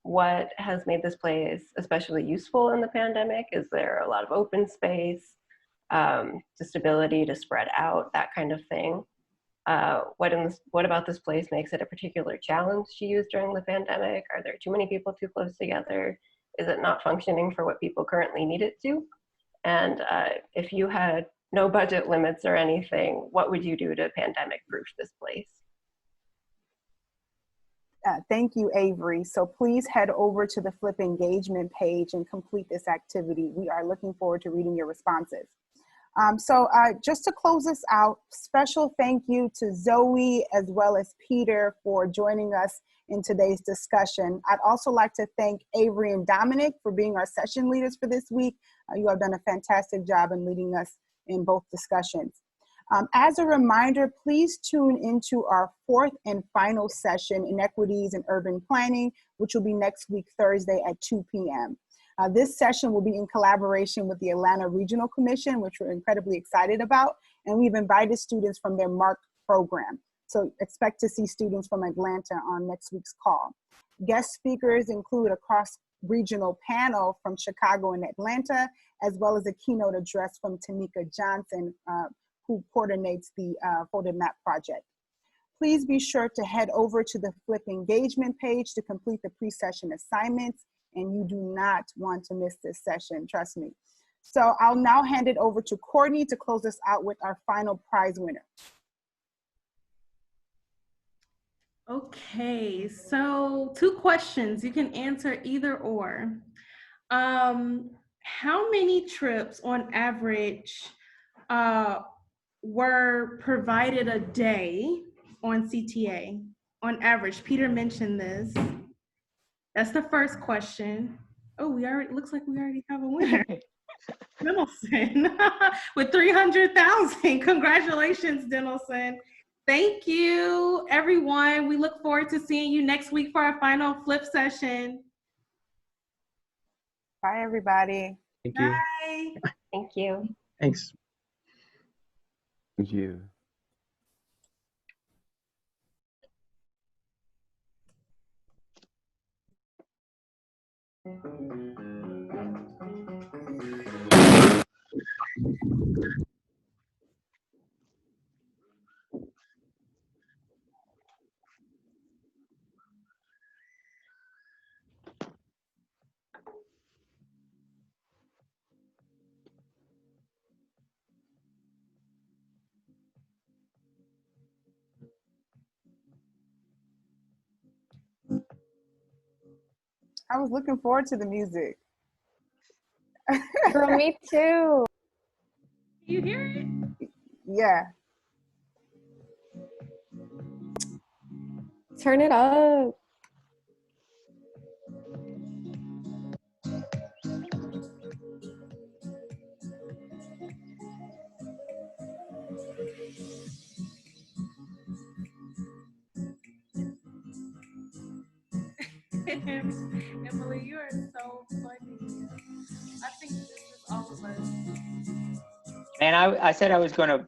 What has made this place especially useful in the pandemic? Is there a lot of open space, just ability to spread out, that kind of thing? What about this place makes it a particular challenge to use during the pandemic? Are there too many people too close together? Is it not functioning for what people currently need it to? And if you had no budget limits or anything, what would you do to pandemic-proof this place? Thank you, Avery. So please head over to the Flip engagement page and complete this activity. We are looking forward to reading your responses. Just to close us out, special thank you to Zoe as well as Peter for joining us in today's discussion. I'd also like to thank Avery and Dominic for being our session leaders for this week. You have done a fantastic job in leading us in both discussions. As a reminder, please tune into our fourth and final session, Inequities in Urban Planning, which will be next week, Thursday at 2 p.m. This session will be in collaboration with the Atlanta Regional Commission, which we're incredibly excited about, and we've invited students from their MARC program. So expect to see students from Atlanta on next week's call. Guest speakers include a cross-regional panel from Chicago and Atlanta, as well as a keynote address from Tanika Johnson, who coordinates the Folded Map project. Please be sure to head over to the Flip engagement page to complete the pre-session assignments, and you do not want to miss this session, trust me. So I'll now hand it over to Courtney to close us out with our final prize winner. Okay, so 2 questions. You can answer either or. How many trips on average were provided a day on CTA? On average, Peter mentioned this. That's the first question. Oh, looks like we already have a winner. Denelson with 300,000. Congratulations, Denelson. Thank you, everyone. We look forward to seeing you next week for our final flip session. Bye, everybody. Thank you. Bye. Thank you. Thanks. Thank you. I was looking forward to the music. Girl, me too. You hear it? Yeah. Turn it up. Emily, you are so funny. I think this is all of us. And I said I was going to